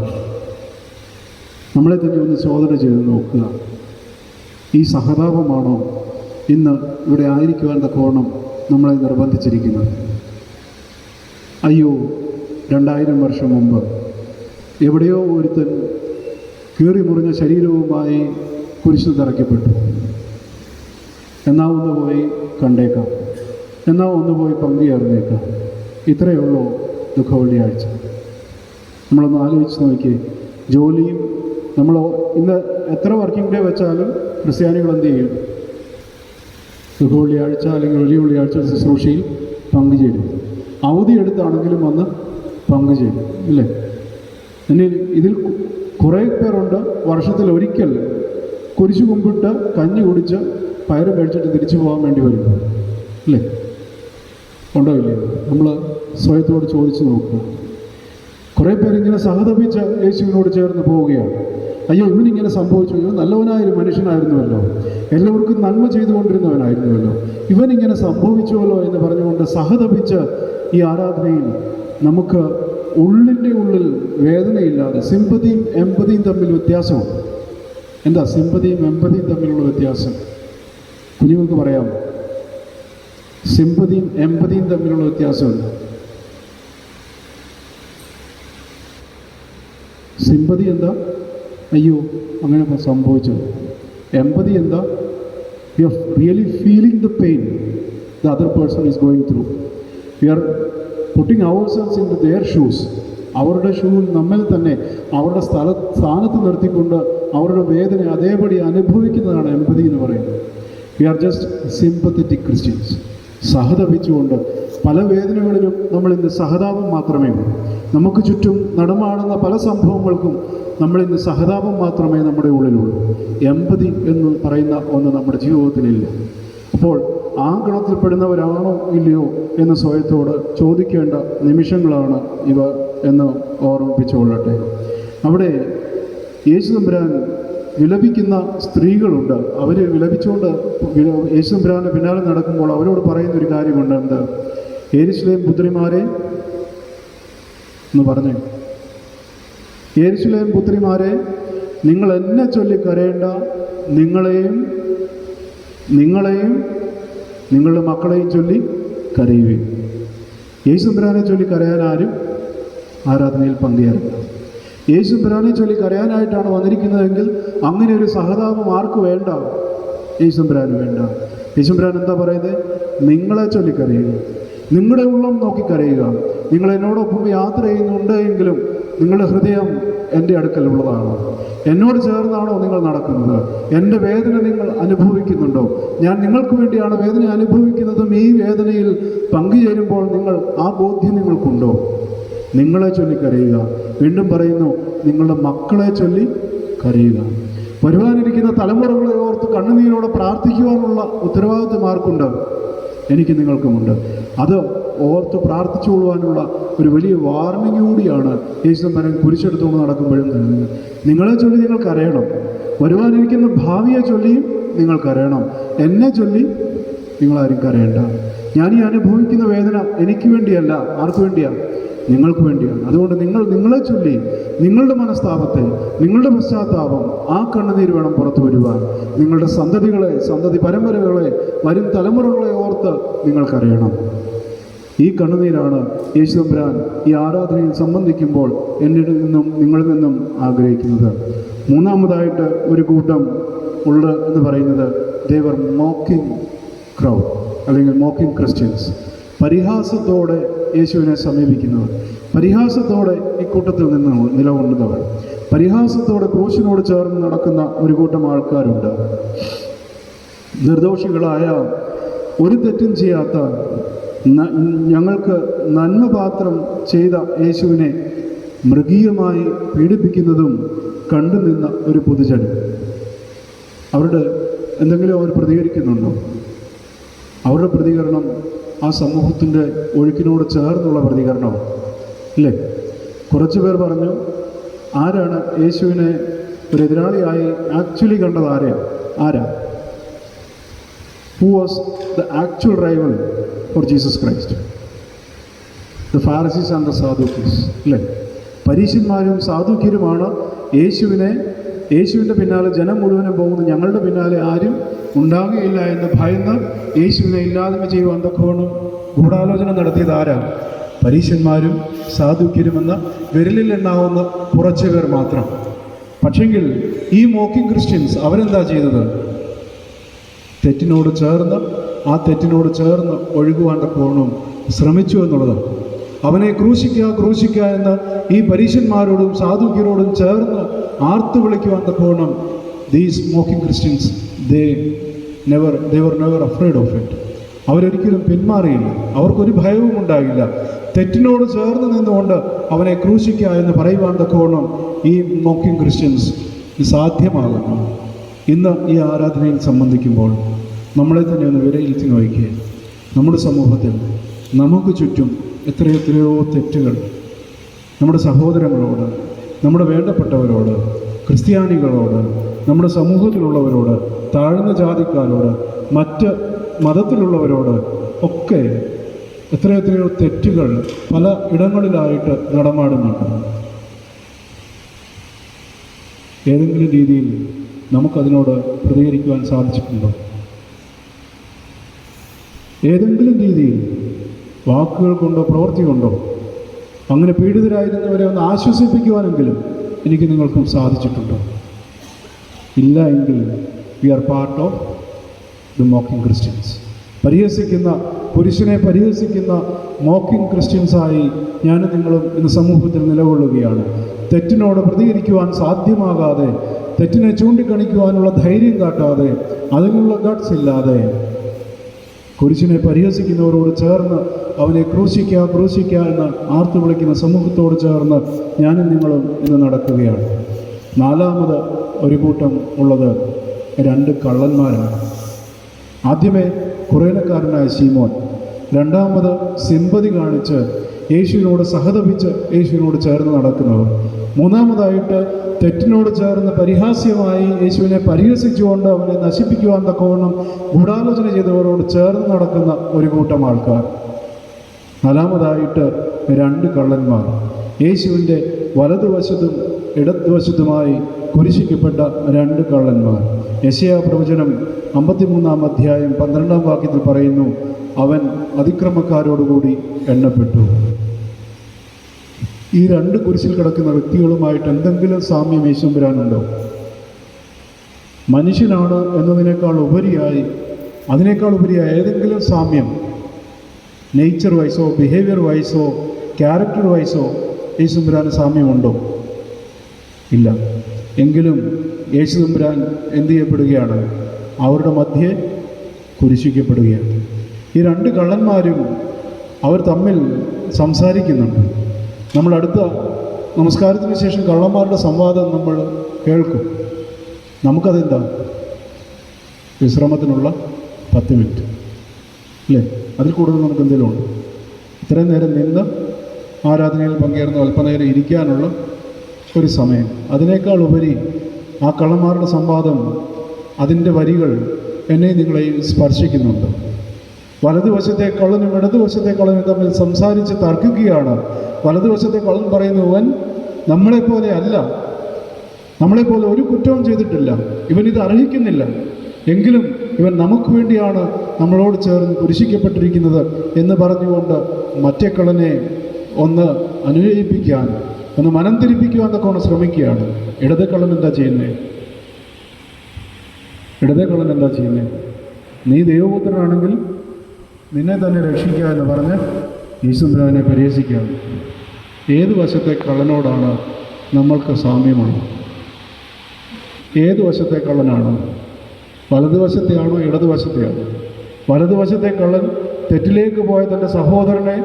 നമ്മളെ തന്നെ ഒന്ന് ചോദന ചെയ്ത് നോക്കുക. ഈ സഹതാപമാണോ ഇന്ന് ഇവിടെ ആയിരിക്കുവാൻ തക്കവണ്ണം നമ്മളെ നിർബന്ധിച്ചിരിക്കുന്നത്? അയ്യോ 2000 വർഷം മുമ്പ് എവിടെയോ ഒരുത്തൻ കീറി മുറിഞ്ഞ ശരീരവുമായി കുരിശിൽ തറയ്ക്കപ്പെട്ടു. എന്നാൽ ഒന്ന് പോയി കണ്ടേക്കാം, എന്നാൽ ഒന്ന് പോയി പങ്കുചേർന്നേക്കാം. ഇത്രയേ ഉള്ളൂ ദുഃഖവെള്ളിയാഴ്ച. നമ്മളൊന്ന് ആലോചിച്ച് നോക്കിയേ. ജോലിയും നമ്മൾ ഇന്ന് എത്ര വർക്കിംഗ് ഡേ വെച്ചാലും ക്രിസ്ത്യാനികൾ എന്ത് ചെയ്യും? ദുഃഖവെള്ളിയാഴ്ച അല്ലെങ്കിൽ വലിയ വെള്ളിയാഴ്ച ശുശ്രൂഷയിൽ പങ്കുചേരും. അവധിയെടുത്താണെങ്കിലും വന്ന് പങ്കുചേരും, ഇല്ലേ? ഇനി ഇതിൽ കുറേ പേരുണ്ട് വർഷത്തിൽ ഒരിക്കൽ കുരിശു കുമ്പിട്ട് കഞ്ഞി കുടിച്ച് പയറ് കഴിച്ചിട്ട് തിരിച്ചു പോകാൻ വേണ്ടി വരുന്നു, അല്ലേ? ഉണ്ടോ ഇല്ലേ? നമ്മൾ സ്വയത്തോട് ചോദിച്ചു നോക്കുക. കുറേ പേരിങ്ങനെ സഹതപിച്ച് യേശുവിനോട് ചേർന്ന് പോവുകയാണ്. അയ്യോ, ഇവനിങ്ങനെ സംഭവിച്ചു, ഇവൻ നല്ലവനായൊരു മനുഷ്യനായിരുന്നുവല്ലോ, എല്ലാവർക്കും നന്മ ചെയ്തുകൊണ്ടിരുന്നവനായിരുന്നുവല്ലോ, ഇവനിങ്ങനെ സംഭവിച്ചുവല്ലോ എന്ന് പറഞ്ഞുകൊണ്ട് സഹതപിച്ച് ഈ ആരാധനയിൽ നമുക്ക് ഉള്ളിൻ്റെ ഉള്ളിൽ വേദനയില്ലാതെ, സിമ്പതിയും എമ്പതിയും തമ്മിൽ വ്യത്യാസമുണ്ട്. എന്താ സിമ്പതിയും എമ്പതിയും തമ്മിലുള്ള വ്യത്യാസം? കുഞ്ഞുങ്ങൾക്ക് പറയാം. സിമ്പതിയും എമ്പതിയും തമ്മിലുള്ള വ്യത്യാസമുണ്ട്. സിമ്പതി എന്താ? അയ്യോ അങ്ങനെ സംഭവിച്ചത്. എമ്പതി എന്താ? We are really feeling the pain the other person is going through. We are putting ourselves into their shoes. അവരുടെ ഷൂവിൽ നമ്മിൽ തന്നെ അവരുടെ സ്ഥാനത്ത് നിർത്തിക്കൊണ്ട് അവരുടെ വേദന അതേപടി അനുഭവിക്കുന്നതാണ് എമ്പതി എന്ന് പറയുന്നത്. We are just sympathetic Christians. സഹതപിച്ചുകൊണ്ട് പല വേദനകളിലും നമ്മൾ ഇന്ന് സഹതാപം മാത്രമേ ഉള്ളൂ. നമുക്ക് ചുറ്റും നടമാടുന്ന പല സംഭവങ്ങൾക്കും നമ്മളിന്ന് സഹതാപം മാത്രമേ നമ്മുടെ ഉള്ളിലുള്ളൂ. എമ്പതി എന്ന് പറയുന്ന ഒന്ന് നമ്മുടെ ജീവിതത്തിലില്ല. അപ്പോൾ ആ ഗണത്തിൽപ്പെടുന്നവരാണോ ഇല്ലയോ എന്ന് സ്വയത്തോട് ചോദിക്കേണ്ട നിമിഷങ്ങളാണ് ഇവ എന്ന് ഓർമ്മിപ്പിച്ചുകൊള്ളട്ടെ. അവിടെ യേശു തമ്പുരാൻ വിലപിക്കുന്ന സ്ത്രീകളുണ്ട്. അവർ വിലപിച്ചുകൊണ്ട് യേശു തമ്പുരാൻ്റെ പിന്നാലെ നടക്കുമ്പോൾ അവരോട് പറയുന്നൊരു കാര്യമുണ്ട്. എന്ത്? യെരൂശലേം പുത്രിമാരെ എന്ന് പറഞ്ഞേ, യെരൂശലേം പുത്രിമാരെ, നിങ്ങൾ എന്നെ ചൊല്ലി കരയേണ്ട, നിങ്ങളെയും നിങ്ങളുടെ മക്കളെയും ചൊല്ലി കരയുകയും. യേശു തമ്പുരാനെ ചൊല്ലി കരയാൻ ആരും ആരാധനയിൽ പങ്കുചേരില്ല. യേശു തമ്പുരാനെ ചൊല്ലി കരയാനായിട്ടാണ് വന്നിരിക്കുന്നതെങ്കിൽ അങ്ങനെ ഒരു സഹതാപം ആർക്ക് വേണ്ട? യേശു തമ്പുരാന് വേണ്ട. യേശു തമ്പുരാൻ എന്താ പറയുന്നത്? നിങ്ങളെ ചൊല്ലി കരയുക, നിങ്ങളുടെ ഉള്ളം നോക്കി കരയുക. നിങ്ങൾ എന്നോടൊപ്പം യാത്ര ചെയ്യുന്നുണ്ട് എങ്കിലും നിങ്ങളുടെ ഹൃദയം എൻ്റെ അടുക്കലുള്ളതാണ്. എന്നോട് ചേർന്നാണോ നിങ്ങൾ നടക്കുന്നത്? എൻ്റെ വേദന നിങ്ങൾ അനുഭവിക്കുന്നുണ്ടോ? ഞാൻ നിങ്ങൾക്ക് വേണ്ടിയാണ് വേദന അനുഭവിക്കുന്നതും ഈ വേദനയിൽ പങ്കുചേരുമ്പോൾ നിങ്ങൾ ആ ബോധ്യം നിങ്ങൾക്കുണ്ടോ? നിങ്ങളെ ചൊല്ലി കരയുക. വീണ്ടും പറയുന്നു, നിങ്ങളുടെ മക്കളെ ചൊല്ലി കരയുക. വരുവാനിരിക്കുന്ന തലമുറകളെ ഓർത്ത് കണ്ണുനീരോടെ പ്രാർത്ഥിക്കുവാനുള്ള ഉത്തരവാദിത്വം ആർക്കുണ്ട്? എനിക്ക് നിങ്ങൾക്കുമുണ്ട്. അത് ഓർത്ത് പ്രാർത്ഥിച്ചുകൊള്ളുവാനുള്ള ഒരു വലിയ വാർണിംഗ് കൂടിയാണ് യേശു തമ്പുരാൻ കുരിശെടുത്തുകൊണ്ട് നടക്കുമ്പോഴും നൽകുന്നത്. നിങ്ങളെ ചൊല്ലി നിങ്ങൾക്കറിയണം, വരുവാനിരിക്കുന്ന ഭാവിയെ ചൊല്ലിയും നിങ്ങൾക്കറിയണം. എന്നെ ചൊല്ലി നിങ്ങളാരും കരയണ്ട. ഞാൻ ഈ അനുഭവിക്കുന്ന വേദന എനിക്ക് വേണ്ടിയല്ല. ആർക്ക് വേണ്ടിയാണ്? നിങ്ങൾക്ക് വേണ്ടിയാണ്. അതുകൊണ്ട് നിങ്ങളെ ചൊല്ലി നിങ്ങളുടെ മനസ്താപത്തെ, നിങ്ങളുടെ പശ്ചാത്താപം, ആ കണ്ണുനീര് വേണം പുറത്തു വരുവാൻ. നിങ്ങളുടെ സന്തതി പരമ്പരകളെ, വരും തലമുറകളെ ഓർത്ത് നിങ്ങൾക്കറിയണം. ഈ കണ്ണുനീരാണ് യേശു തമ്പുരാൻ ഈ ആരാധനയിൽ സംബന്ധിക്കുമ്പോൾ എന്നിൽ നിന്നും നിങ്ങളിൽ നിന്നും ആഗ്രഹിക്കുന്നത്. മൂന്നാമതായിട്ട് ഒരു കൂട്ടം ഉള്ള എന്ന് പറയുന്നത് they were mocking crowd അല്ലെങ്കിൽ മോക്കിംഗ് ക്രിസ്ത്യൻസ്. പരിഹാസത്തോടെ യേശുവിനെ സമീപിക്കുന്നവർ, പരിഹാസത്തോടെ ഇക്കൂട്ടത്തിൽ നിന്ന് നിലകൊള്ളുന്നവർ, പരിഹാസത്തോടെ ക്രൂശിനോട് ചേർന്ന് നടക്കുന്ന ഒരു കൂട്ടം ആൾക്കാരുണ്ട്. നിർദോഷികളായ, ഒരു തെറ്റും ചെയ്യാത്ത, ഞങ്ങൾക്ക് നന്മപാത്രം ചെയ്ത യേശുവിനെ മൃഗീയമായി പീഡിപ്പിക്കുന്നതും കണ്ടുനിന്ന ഒരു പൊതുജനം. അവരുടെ എന്തെങ്കിലും അവർ പ്രതികരിക്കുന്നുണ്ടോ? അവരുടെ പ്രതികരണം ആ സമൂഹത്തിൻ്റെ ഒഴുക്കിനോട് ചേർന്നുള്ള പ്രതികരണമാണ്, ഇല്ലേ? കുറച്ച് പേർ പറഞ്ഞു, ആരാണ് യേശുവിനെ ഒരു എതിരാളിയായി ആക്ച്വലി കണ്ടത്? ആരാ? Who was the actual rival for Jesus Christ? The Pharisees and the Sadducees, അല്ലേ? പരീശന്മാരും സാദുക്യരുമാണ് യേശുവിൻ്റെ പിന്നാലെ ജനം മുഴുവനും പോകുന്നു, ഞങ്ങളുടെ പിന്നാലെ ആരും ഉണ്ടാകുകയില്ല എന്ന് ഭയന്ന് യേശുവിനെ ഇല്ലായ്മ ചെയ്യുവാൻ തക്കവണ്ണം ഗൂഢാലോചന നടത്തിയത് ആരാ? പരീശന്മാരും സാദുക്യരുമെന്ന് വിരലിൽ എണ്ണാവുന്ന കുറച്ച് പേർ മാത്രം. പക്ഷെങ്കിൽ ഈ മോക്കിംഗ് ക്രിസ്ത്യൻസ് അവരെന്താ ചെയ്തത്? തെറ്റിനോട് ചേർന്ന് ഒഴുകുവാൻ തക്കവണ്ണം ശ്രമിച്ചു എന്നുള്ളത്. അവനെ ക്രൂശിക്കുക എന്ന് ഈ പരീശന്മാരോടും സാധുക്യരോടും ചേർന്ന് ആർത്തു വിളിക്കുവാൻ തക്കവണ്ണം these mocking Christians they were never afraid of it. അവരൊരിക്കലും പിന്മാറിയില്ല. അവർക്കൊരു ഭയവും ഉണ്ടായില്ല. തെറ്റിനോട് ചേർന്ന് നിന്നുകൊണ്ട് അവനെ ക്രൂശിക്കുക എന്ന് പറയുവാൻ തക്കവണ്ണം ഈ മോക്കിംഗ് ക്രിസ്ത്യൻസ് സാധ്യമാകുന്നു. ഇന്ന് ഈ ആരാധനയിൽ സംബന്ധിക്കുമ്പോൾ നമ്മളെ തന്നെ ഒന്ന് വിലയിരുത്തി നോക്കിയേ. നമ്മുടെ സമൂഹത്തിൽ നമുക്ക് ചുറ്റും എത്രയോ തെറ്റുകൾ നമ്മുടെ സഹോദരങ്ങളോട്, നമ്മുടെ വേണ്ടപ്പെട്ടവരോട്, ക്രിസ്ത്യാനികളോട്, നമ്മുടെ സമൂഹത്തിലുള്ളവരോട്, താഴ്ന്ന ജാതിക്കാരോട്, മറ്റ് മതത്തിലുള്ളവരോട് ഒക്കെ എത്രയോ തെറ്റുകൾ പല ഇടങ്ങളിലായിട്ട് നടമാടുന്നുണ്ട്. ഏതെങ്കിലും രീതിയിൽ നമുക്കതിനോട് പ്രതികരിക്കുവാൻ സാധിച്ചിട്ടുണ്ടോ? ഏതെങ്കിലും രീതിയിൽ വാക്കുകൾ കൊണ്ടോ പ്രവൃത്തി കൊണ്ടോ അങ്ങനെ പീഡിതരായിരുന്നവരെ ഒന്ന് ആശ്വസിപ്പിക്കുവാനെങ്കിലും എനിക്ക് നിങ്ങൾക്കും സാധിച്ചിട്ടുണ്ടോ? ഇല്ല എങ്കിൽ we are part of the mocking Christians. പുരുഷനെ പരിഹസിക്കുന്ന മോക്കിംഗ് ക്രിസ്ത്യൻസായി ഞാനും നിങ്ങളും ഇന്ന് സമൂഹത്തിൽ നിലകൊള്ളുകയാണ്. തെറ്റിനോട് പ്രതികരിക്കുവാൻ സാധ്യമാകാതെ, തെറ്റിനെ ചൂണ്ടിക്കാണിക്കുവാനുള്ള ധൈര്യം കാട്ടാതെ, അതിനുള്ള ഗട്ട്സ് ഇല്ലാതെ കുരിശിനെ പരിഹസിക്കുന്നവരോട് ചേർന്ന് അവനെ ക്രൂശിക്കുക എന്ന് ആർത്തു വിളിക്കുന്ന സമൂഹത്തോട് ചേർന്ന് ഞാനും നിങ്ങളും ഇന്ന് നടക്കുകയാണ്. നാലാമത് ഒരു കൂട്ടം ഉള്ളത് 2 കള്ളന്മാരാണ്. ആദ്യമേ കുറേനക്കാരനായ ശീമോൻ, രണ്ടാമത് സിമ്പതി കാണിച്ച് യേശുവിനോട് സഹതപിച്ച് യേശുവിനോട് ചേർന്ന് നടക്കുന്നവർ, മൂന്നാമതായിട്ട് തെറ്റിനോട് ചേർന്ന് പരിഹാസ്യമായി യേശുവിനെ പരിഹസിച്ചുകൊണ്ട് അവനെ നശിപ്പിക്കുവാൻ തക്കവണ്ണം ഗൂഢാലോചന ചെയ്തവരോട് ചേർന്ന് നടക്കുന്ന ഒരു കൂട്ടം ആൾക്കാർ, നാലാമതായിട്ട് 2 കള്ളന്മാർ, യേശുവിൻ്റെ വലതുവശത്തും ഇടതുവശത്തുമായി കുരിശിക്കപ്പെട്ട 2 കള്ളന്മാർ. യെശയ്യാ പ്രവചനം 53-ാം അധ്യായം 12-ാം വാക്യത്തിൽ പറയുന്നു, അവൻ അതിക്രമക്കാരോടുകൂടി എണ്ണപ്പെട്ടു. ഈ 2 കുരിശിൽ കിടക്കുന്ന വ്യക്തികളുമായിട്ട് എന്തെങ്കിലും സാമ്യം യേശുമ്പുരാനുണ്ടോ? മനുഷ്യനാണ് എന്നതിനേക്കാൾ ഉപരിയായി ഏതെങ്കിലും സാമ്യം നേച്ചർ വൈസോ, ബിഹേവിയർ വൈസോ, ക്യാരക്ടർ വൈസോ യേശുമ്പുരാന് സാമ്യമുണ്ടോ? ഇല്ല. എങ്കിലും യേശുതമ്പുരാൻ എന്ത് ചെയ്യപ്പെടുകയാണ്? അവരുടെ മധ്യേ കുരിശിക്കപ്പെടുകയാണ്. ഈ 2 കള്ളന്മാരും അവർ തമ്മിൽ സംസാരിക്കുന്നുണ്ട്. നമ്മൾ അടുത്ത നമസ്കാരത്തിന് ശേഷം കള്ളന്മാരുടെ സംവാദം നമ്മൾ കേൾക്കും. നമുക്കതെന്താ? വിശ്രമത്തിനുള്ള 10 മിനിറ്റ് അല്ലേ? അതിൽ കൂടുതൽ നമുക്ക് എന്തെങ്കിലും ഉണ്ട്? ഇത്രയും നേരം നിന്ന് ആരാധനയിൽ പങ്കേറുന്ന അല്പനേരം ഇരിക്കാനുള്ള ഒരു സമയം. അതിനേക്കാൾ ഉപരി ആ കള്ളന്മാരുടെ സംവാദം, അതിൻ്റെ വരികൾ എന്നെ നിങ്ങളെയും സ്പർശിക്കുന്നുണ്ട്. വലതുവശത്തെ കള്ളനും ഇടതുവശത്തെ കള്ളനും തമ്മിൽ സംസാരിച്ച് തർക്കിക്കുകയാണ്. വലതുവശത്തെ കള്ളൻ പറയുന്നവൻ നമ്മളെപ്പോലെ അല്ല, നമ്മളെപ്പോലെ ഒരു കുറ്റവും ചെയ്തിട്ടില്ല, ഇവനിത് അർഹിക്കുന്നില്ല, എങ്കിലും ഇവൻ നമുക്ക് വേണ്ടിയാണ് നമ്മളോട് ചേർന്ന് കുരിശിക്കപ്പെട്ടിരിക്കുന്നത് എന്ന് പറഞ്ഞുകൊണ്ട് മറ്റേ കള്ളനെ ഒന്ന് അനുനയിപ്പിക്കാൻ, ഒന്ന് മനം തിരിപ്പിക്കുവാൻ തക്കോണം ശ്രമിക്കുകയാണ്. ഇടതേ കള്ളൻ എന്താ ചെയ്യുന്നത്? നീ ദൈവപുത്രനാണെങ്കിൽ നിന്നെ തന്നെ രക്ഷിക്കുക എന്ന് പറഞ്ഞ് യേശുദാനെ പരിഹസിക്കുകയാണ്. ഏത് വശത്തെ കള്ളനോടാണ് നമ്മൾക്ക് സാമ്യമുള്ളത്? ഏത് വശത്തെ കള്ളനാണ്? വലതുവശത്തെയാണോ ഇടതുവശത്തെയാണോ? വലതുവശത്തെ കള്ളൻ തെറ്റിലേക്ക് പോയ തൻ്റെ സഹോദരനെ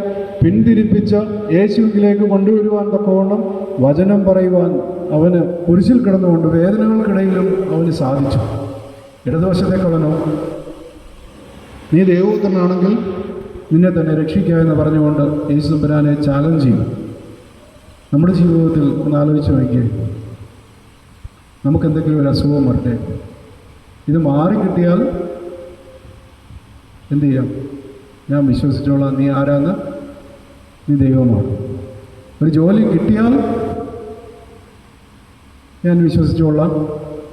പിന്തിരിപ്പിച്ച യേശുവിലേക്ക് കൊണ്ടുവരുവാൻ തക്കവണ്ണം വചനം പറയുവാൻ അവന് കുരിശിൽ കിടന്നുകൊണ്ട് വേദനകൾക്കിടയിലും അവന് സാധിച്ചു. ഇടതുവശത്തെ കള്ളനോ? നീ ദൈവപുത്രനാണെങ്കിൽ നിന്നെ തന്നെ രക്ഷിക്കുക എന്ന് പറഞ്ഞുകൊണ്ട് യേശുദമ്പുരാനെ ചാലഞ്ച് ചെയ്യും. നമ്മുടെ ജീവിതത്തിൽ ഒന്ന് ആലോചിച്ച് നോക്കിയേ. നമുക്കെന്തെങ്കിലും ഒരു അസുഖം വരട്ടെ, ഇത് മാറിക്കിട്ടിയാൽ എന്തു ചെയ്യാം? ഞാൻ വിശ്വസിച്ചോളാം, നീ ആരാന്ന്? നീ ദൈവമാണ്. ഒരു ജോലി കിട്ടിയാൽ ഞാൻ വിശ്വസിച്ചോളാം,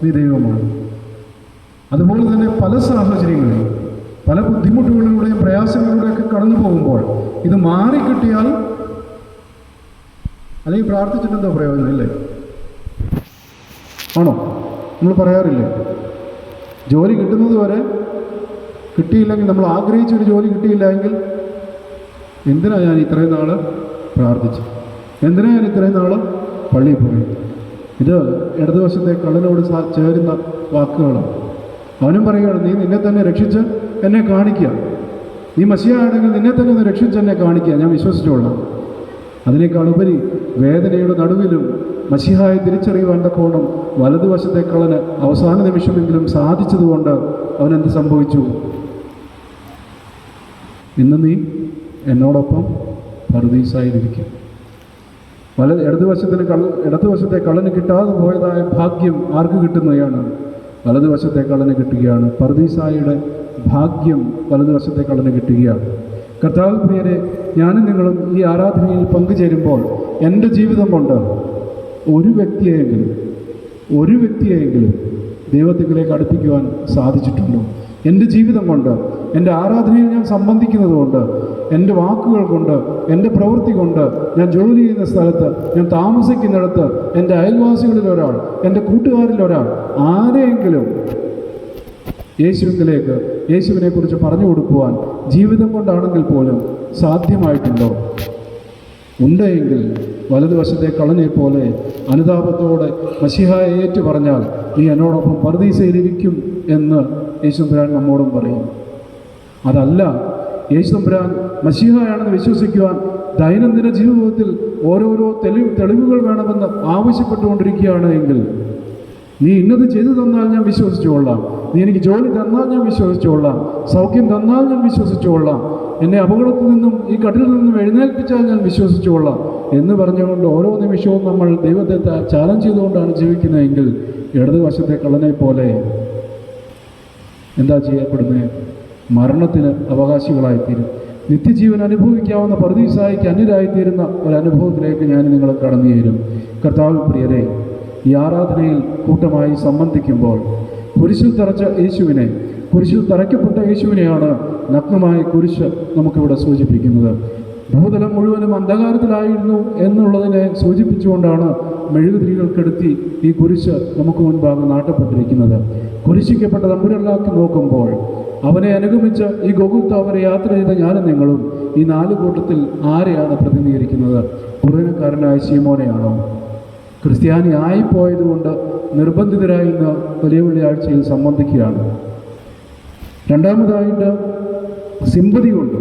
നീ ദൈവമാണ്. അതുപോലെ തന്നെ പല സാഹചര്യങ്ങളിൽ, പല ബുദ്ധിമുട്ടുകളിലൂടെയും പ്രയാസങ്ങളിലൂടെയൊക്കെ കടന്നു പോകുമ്പോൾ ഇത് മാറിക്കിട്ടിയാൽ, അല്ലെങ്കിൽ പ്രാർത്ഥിച്ചിട്ടെന്തോ പ്രയോജനം ഇല്ലേ? ആണോ? നമ്മൾ പറയാറില്ലേ, ജോലി കിട്ടുന്നത് വരെ കിട്ടിയില്ലെങ്കിൽ, നമ്മൾ ആഗ്രഹിച്ചൊരു ജോലി കിട്ടിയില്ല എങ്കിൽ എന്തിനാണ് ഞാൻ ഇത്രയും നാൾ പ്രാർത്ഥിച്ചത്, എന്തിനാണ് ഞാൻ ഇത്രയും നാൾ പള്ളിയിൽ പോയി? ഇത് ഇടതുവശത്തെ കള്ളനോട് ചേരുന്ന വാക്കുകളാണ്. അവനും പറയുകയാണ്, നീ നിന്നെ തന്നെ രക്ഷിച്ച് എന്നെ കാണിക്കുക, നീ മസിഹയാണെങ്കിൽ നിന്നെ തന്നെ ഒന്ന് രക്ഷിച്ച് എന്നെ കാണിക്കുക, ഞാൻ വിശ്വസിച്ചോളാം. അതിനേക്കാൾ ഉപരി വേദനയുടെ നടുവിലും മസിഹായെ തിരിച്ചറിയുവാൻ തക്കോണം വലതുവശത്തെ കള്ളന് അവസാന നിമിഷമെങ്കിലും സാധിച്ചതുകൊണ്ട് അവനെന്ത് സംഭവിച്ചു? ഇന്ന് നീ എന്നോടൊപ്പം പറുദീസായിരിക്കും. ഇടതുവശത്തെ കള്ളന് കിട്ടാതെ പോയതായ ഭാഗ്യം ആർക്ക് കിട്ടുന്നതാണ്? വലതുവശത്തെ കള്ളന് കിട്ടുകയാണ്. പറുദീസായുടെ ഭാഗ്യം വലതുവശത്തെ കള്ളന് കിട്ടുകയാണ്. കർത്താവ് പ്രിയരെ, ഞാനും നിങ്ങളും ഈ ആരാധനയിൽ പങ്കുചേരുമ്പോൾ എൻ്റെ ജീവിതം കൊണ്ട് ഒരു വ്യക്തിയെങ്കിലും ദൈവത്തിലേക്ക് അടുപ്പിക്കുവാൻ സാധിച്ചിട്ടുണ്ടോ? എൻ്റെ ജീവിതം കൊണ്ട്, എൻ്റെ ആരാധനയിൽ ഞാൻ സംബന്ധിക്കുന്നത് കൊണ്ട്, എൻ്റെ വാക്കുകൾ കൊണ്ട്, എൻ്റെ പ്രവൃത്തി കൊണ്ട്, ഞാൻ ജോലി ചെയ്യുന്ന സ്ഥലത്ത്, ഞാൻ താമസിക്കുന്നിടത്ത്, എൻ്റെ അയൽവാസികളിൽ ഒരാൾ, എൻ്റെ കൂട്ടുകാരിൽ ഒരാൾ, ആരെയെങ്കിലും യേശുവിനെ കുറിച്ച് പറഞ്ഞു കൊടുക്കുവാൻ ജീവിതം കൊണ്ടാണെങ്കിൽ പോലും സാധ്യമായിട്ടുണ്ടോ? ഉണ്ടെങ്കിൽ വലതുവശത്തെ കള്ളനെ പോലെ അനുതാപത്തോടെ മശിഹായെ ഏറ്റു പറഞ്ഞാൽ നീ എന്നോടൊപ്പം പറുദീസയിലിരിക്കും എന്ന് യേശുദമ്പുരാൻ നമ്മോടും പറയും. അതല്ല, യേശുദമ്പുരാൻ മശിഹായാണെന്ന് വിശ്വസിക്കുവാൻ ദൈനംദിന ജീവിതത്തിൽ ഓരോരോ തെളിവുകൾ വേണമെന്ന് ആവശ്യപ്പെട്ടുകൊണ്ടിരിക്കുകയാണ് എങ്കിൽ, നീ ഇന്നത് ചെയ്തു തന്നാൽ ഞാൻ വിശ്വസിച്ചുകൊള്ളാം, നീ എനിക്ക് ജോലി തന്നാൽ ഞാൻ വിശ്വസിച്ചുകൊള്ളാം, സൗഖ്യം തന്നാൽ ഞാൻ വിശ്വസിച്ചുകൊള്ളാം, എന്നെ അപകടത്തിൽ നിന്നും ഈ കടലിൽ നിന്നും എഴുന്നേൽപ്പിച്ചാൽ ഞാൻ വിശ്വസിച്ചുകൊള്ളാം എന്ന് പറഞ്ഞുകൊണ്ട് ഓരോ നിമിഷവും നമ്മൾ ദൈവത്തെ ചാലഞ്ച് ചെയ്തുകൊണ്ടാണ് ജീവിക്കുന്നതെങ്കിൽ ഇടതുവശത്തെ കള്ളനെ പോലെ എന്താ ചെയ്യപ്പെടുന്നത്? മരണത്തിന് അവകാശികളായിത്തീരും. നിത്യജീവൻ അനുഭവിക്കാവുന്ന പറുദീസായിക്ക് അന്യരായിത്തീരുന്ന ഒരനുഭവത്തിലേക്ക് ഞാൻ നിങ്ങളെ കടന്നു ചേരും. കർത്താവ് പ്രിയരെ, ഈ ആരാധനയിൽ കൂട്ടമായി സംബന്ധിക്കുമ്പോൾ കുരിശിൽ തറയ്ക്കപ്പെട്ട യേശുവിനെയാണ് നഗ്നമായ കുരിശ് നമുക്കിവിടെ സൂചിപ്പിക്കുന്നത്. ഭൂതലം മുഴുവനും അന്ധകാരത്തിലായിരുന്നു എന്നുള്ളതിനെ സൂചിപ്പിച്ചുകൊണ്ടാണ് മെഴുകുതിരികൾക്കെടുത്തി ഈ കുരിശ് നമുക്ക് മുൻപാകെ നാട്ടപ്പെട്ടിരിക്കുന്നത്. കുരിശിക്കപ്പെട്ട തമ്പുരാനിലേക്ക് നോക്കുമ്പോൾ അവനെ അനുഗമിച്ച് ഈ ഗോകുൽത്താവരെ യാത്ര ചെയ്ത ഞാനും നിങ്ങളും ഈ 4 കൂട്ടത്തിൽ ആരെയാണ് പ്രതിനിധീകരിക്കുന്നത്? കുറേനക്കാരനായ ശീമോനെയാണോ? ക്രിസ്ത്യാനി ആയിപ്പോയതുകൊണ്ട് നിർബന്ധിതരായി ഇന്ന് വലിയ വെള്ളിയാഴ്ചയിൽ സംബന്ധിക്കുകയാണ്. രണ്ടാമതായിട്ട് സിമ്പതി കൊണ്ട്,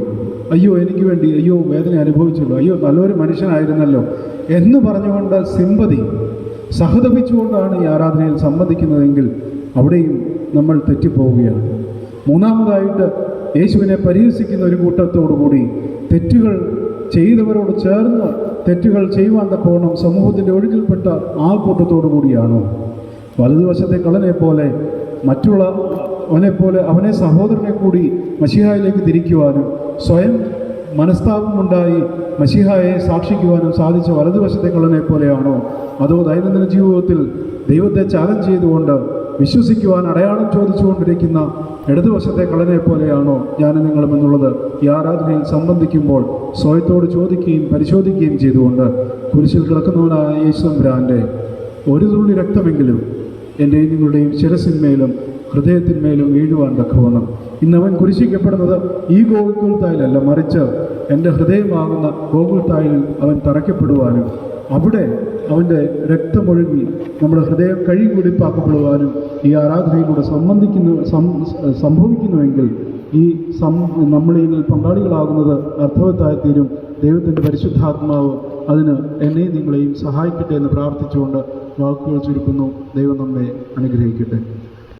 അയ്യോ എനിക്ക് വേണ്ടി, അയ്യോ വേദന അനുഭവിച്ചല്ലോ, അയ്യോ നല്ലൊരു മനുഷ്യനായിരുന്നല്ലോ എന്ന് പറഞ്ഞുകൊണ്ട് സിമ്പതി സഹതപിച്ചുകൊണ്ടാണ് ഈ ആരാധനയിൽ സംബന്ധിക്കുന്നതെങ്കിൽ അവിടെയും നമ്മൾ തെറ്റിപ്പോവുകയാണ്. മൂന്നാമതായിട്ട് യേശുവിനെ പരിഹസിക്കുന്ന ഒരു കൂട്ടത്തോടുകൂടി തെറ്റുകൾ ചെയ്തവരോട് ചേർന്ന് തെറ്റുകൾ ചെയ്യുവാൻ തക്കോണം സമൂഹത്തിൻ്റെ ഒഴുകിൽപ്പെട്ട ആ കൂട്ടത്തോടു കൂടിയാണോ? വലതുവശത്തെ കള്ളനെ പോലെ അവനെ സഹോദരനെ കൂടി മശിഹായിലേക്ക് തിരിക്കുവാനും സ്വയം മനസ്താപമുണ്ടായി മശിഹായെ സാക്ഷിക്കുവാനും സാധിച്ച വലതുവശത്തെ കള്ളനെ പോലെയാണോ? അതോ ദൈനംദിന ജീവിതത്തിൽ ദൈവത്തെ ചാലഞ്ച് ചെയ്തുകൊണ്ട് വിശ്വസിക്കുവാൻ അടയാളം ചോദിച്ചുകൊണ്ടിരിക്കുന്ന ഇടതുവശത്തെ കള്ളനെ പോലെയാണോ ഞാനും നിങ്ങളും എന്നുള്ളത് ഈ ആരാധനയിൽ സംബന്ധിക്കുമ്പോൾ സ്വയത്തോട് ചോദിക്കുകയും പരിശോധിക്കുകയും ചെയ്തുകൊണ്ട് കുരിശിൽ കിടക്കുന്നവനായ യേശുദമ്പുരാൻ്റെ ഒരു തുള്ളി രക്തമെങ്കിലും എൻ്റെയും നിങ്ങളുടെയും ശിരസിന്മേലും ഹൃദയത്തിന്മേലും വീഴുവാൻ തക്കവണ്ണം ഇന്നവൻ കുരിശിക്കപ്പെടുന്നത് ഈ ഗോകുൽത്തായിലല്ല, മറിച്ച് എൻ്റെ ഹൃദയമാകുന്ന ഗോകുൽത്തായിൽ അവൻ തറയ്ക്കപ്പെടുവാനും അവിടെ അവൻ്റെ രക്തമൊഴുകി നമ്മുടെ ഹൃദയം കഴുകിവെടിപ്പാക്കപ്പെടുവാനും ഈ ആരാധനയിലൂടെ സംഭവിക്കുന്നുവെങ്കിൽ നമ്മൾ ഇതിൽ പങ്കാളികളാകുന്നത് അർത്ഥവത്തായിത്തീരും. ദൈവത്തിൻ്റെ പരിശുദ്ധാത്മാവ് അതിന് എന്നെയും നിങ്ങളെയും സഹായിക്കട്ടെ എന്ന് പ്രാർത്ഥിച്ചുകൊണ്ട് വാക്കുകൾ ചുരുക്കുന്നു. ദൈവം നമ്മെ അനുഗ്രഹിക്കട്ടെ.